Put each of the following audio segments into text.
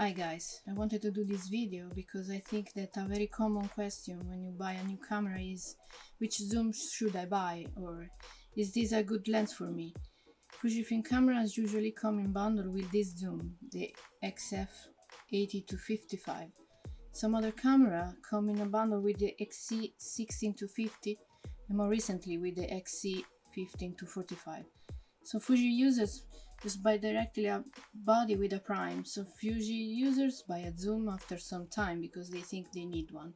Hi guys, I wanted to do this video because I think that a very common question when you buy a new camera is which zoom should I buy, or is this a good lens for me? Fujifilm cameras usually come in bundle with this zoom, the XF80-55. Some other camera come in a bundle with the XC16-50 and more recently with the XC15-45. So Fuji users just buy directly a body with a prime, so Fuji users buy a zoom after some time because they think they need one.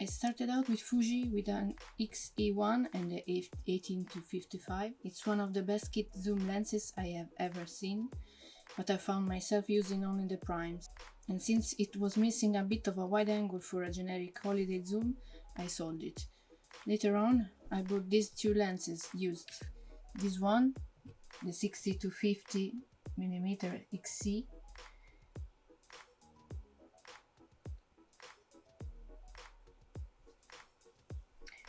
I started out with Fuji with an XE1 and the 18-55. It's one of the best kit zoom lenses I have ever seen, but I found myself using only the primes. And since it was missing a bit of a wide angle for a generic holiday zoom, I sold it. Later on, I bought these two lenses used. This one, the 60-50mm XC,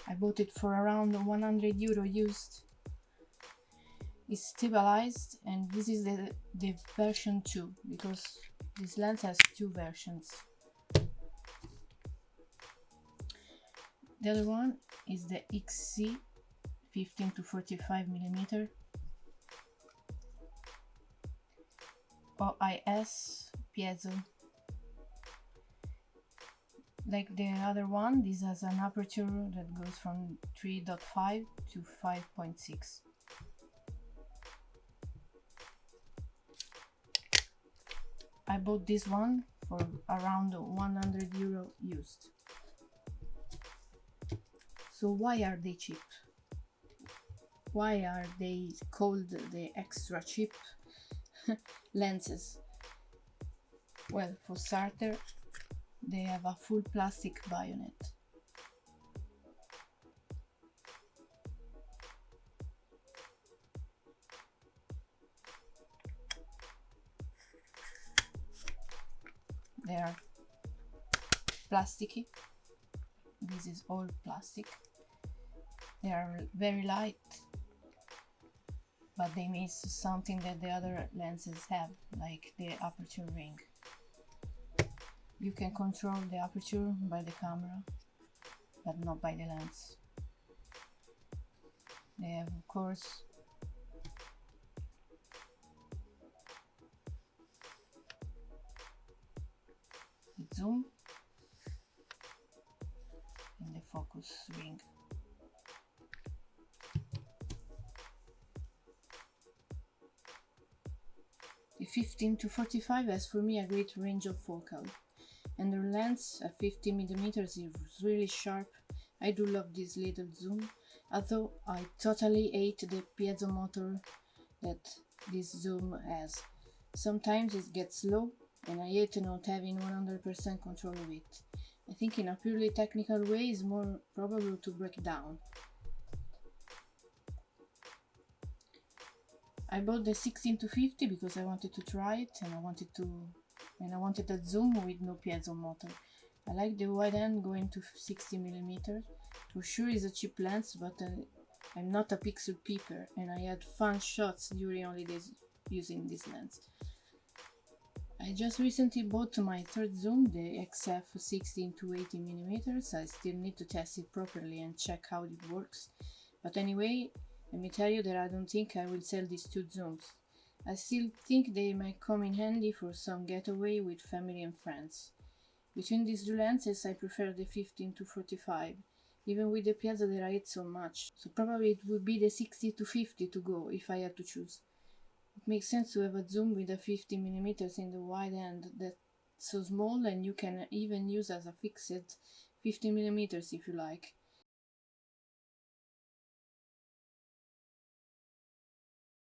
I bought it for around €100 used. It's stabilized, and this is the version 2 because this lens has two versions. The other one is the XC 15-45mm OIS piezo. Like the other one, this has an aperture that goes from 3.5 to 5.6. I bought this one for around €100 used. So why are they cheap? Why are they called the extra cheap lenses? Well, for starter, they have a full plastic bayonet. They are plasticky. This is all plastic. They are very light, but they miss something that the other lenses have, like the aperture ring. You can control the aperture by the camera, but not by the lens. They have, of course, the zoom and the focus ring. The 15-45 has for me a great range of focal, and the lens at 50mm is really sharp. I do love this little zoom, although I totally hate the piezo motor that this zoom has. Sometimes it gets slow, and I hate not having 100% control of it. I think in a purely technical way it's more probable to break down. I bought the 16-50 because I wanted to try it, and I wanted a zoom with no piezo motor. I like the wide end going to 60mm. For sure it's a cheap lens, but I'm not a pixel peeper, and I had fun shots during holidays using this lens. I just recently bought my third zoom, the XF 16-80mm. I still need to test it properly and check how it works. But anyway, let me tell you that I don't think I will sell these two zooms. I still think they might come in handy for some getaway with family and friends. Between these two lenses I prefer the 15-45, even with the piezo that I hate so much, so probably it would be the 60-50 to go if I had to choose. It makes sense to have a zoom with a 50mm in the wide end that's so small, and you can even use as a fixed 50mm if you like.